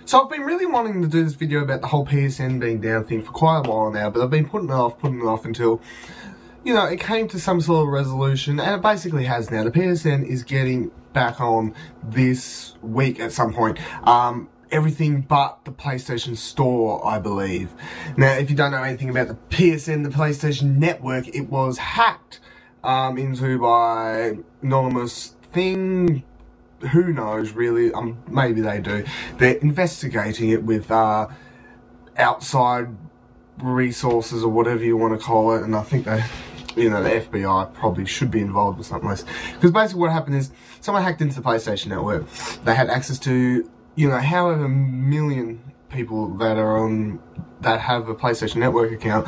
So I've been really wanting to do this video about the whole PSN being down thing for quite a while now, but I've been putting it off until, you know, it came to some sort of resolution, and it basically has now. The PSN is getting back on this week at some point. Everything but the PlayStation Store, I believe. Now, if you don't know anything about the PSN, the PlayStation Network, it was hacked into by anonymous thing. Who knows, really? Maybe they do. They're investigating it with outside resources or whatever you want to call it, and I think they, you know, the FBI probably should be involved with something like this. Because basically what happened is, someone hacked into the PlayStation Network. They had access to, you know, however million people that are on, that have a PlayStation Network account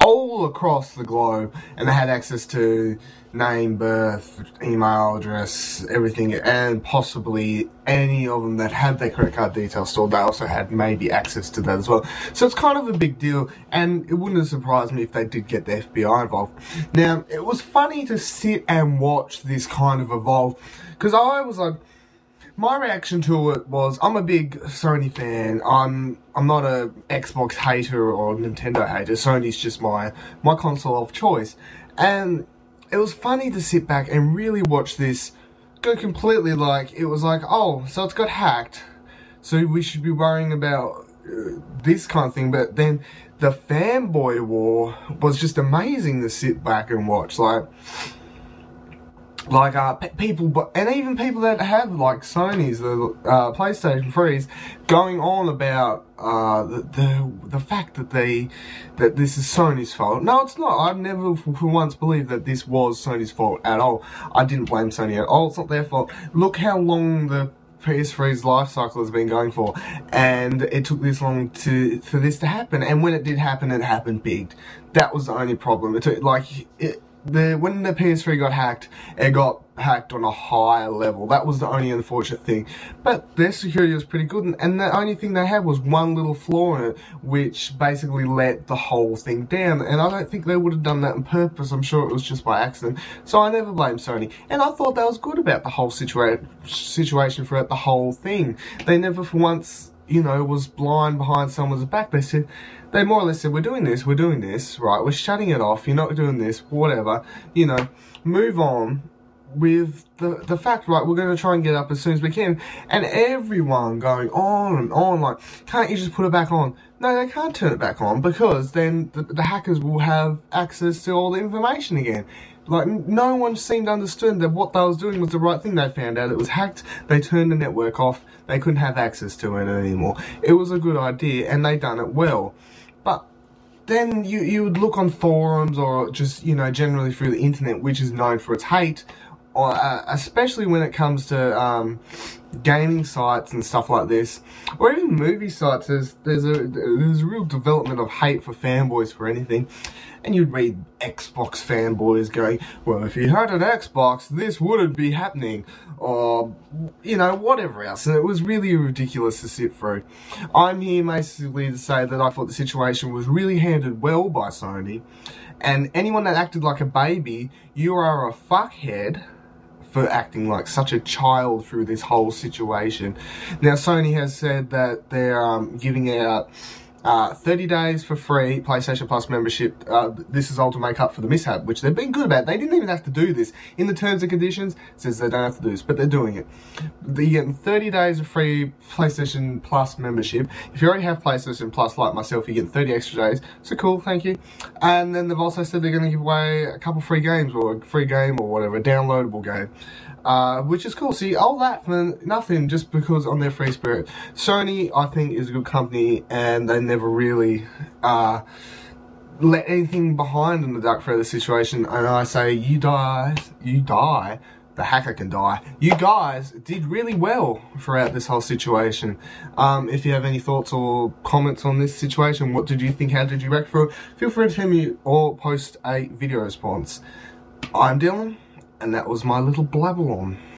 all across the globe, and they had access to name, birth, email address, everything, and possibly any of them that had their credit card details stored, they also had maybe access to that as well. So it's kind of a big deal, and it wouldn't have surprised me if they did get the FBI involved. Now, it was funny to sit and watch this kind of evolve, because I was like, my reaction to it was, I'm a big Sony fan. I'm not a Xbox hater or Nintendo hater. Sony's just my console of choice. And it was funny to sit back and really watch this go completely like, it was like, oh, so it's got hacked, so we should be worrying about this kind of thing. But then the fanboy war was just amazing to sit back and watch. People, and even people that have like Sony's, the PlayStation 3s, going on about the fact that this is Sony's fault. No, it's not. I've never for once believed that this was Sony's fault at all. I didn't blame Sony at all. It's not their fault. Look how long the PS3's life cycle has been going for, and it took this long for this to happen. And when it did happen, it happened big. That was the only problem. It took, when the PS3 got hacked, it got hacked on a higher level. That was the only unfortunate thing. But their security was pretty good, and the only thing they had was one little flaw in it, which basically let the whole thing down. And I don't think they would have done that on purpose. I'm sure it was just by accident. So I never blame Sony. And I thought that was good about the whole situation throughout the whole thing. They never for once, you know, was blind behind someone's back. They more or less said, we're doing this, right, we're shutting it off, you're not doing this, whatever, you know, move on with the fact, right, we're going to try and get up as soon as we can. And everyone going on and on, like, can't you just put it back on? No, they can't turn it back on, because then the hackers will have access to all the information again. Like, no one seemed to understand that what they was doing was the right thing. They found out it was hacked, they turned the network off, they couldn't have access to it anymore. It was a good idea, and they done it well. But then you would look on forums, or just, you know, generally through the internet, which is known for its hate, or especially when it comes to gaming sites and stuff like this, or even movie sites. There's a real development of hate for fanboys for anything. And you'd read Xbox fanboys going, well, if you had an Xbox, this wouldn't be happening, or, you know, whatever else. And it was really ridiculous to sit through. I'm here basically to say that I thought the situation was really handled well by Sony, and anyone that acted like a baby, you are a fuckhead for acting like such a child through this whole situation. Now, Sony has said that they're giving out 30 days for free PlayStation Plus membership. This is all to make up for the mishap, which they've been good about. They didn't even have to do this. In the terms and conditions, it says they don't have to do this, but they're doing it. You're getting 30 days of free PlayStation Plus membership. If you already have PlayStation Plus, like myself, you get 30 extra days. So cool, thank you. And then they've also said they're going to give away a couple free games, or a free game, or whatever, a downloadable game. Which is cool. See, all that for nothing, just because on their free spirit. Sony, I think, is a good company, and they never really let anything behind in the dark for the situation. And I say, you die, the hacker can die. You guys did really well throughout this whole situation. If you have any thoughts or comments on this situation, what did you think, how did you react through it? Feel free to tell me or post a video response. I'm Dylan, and that was my little blabble on.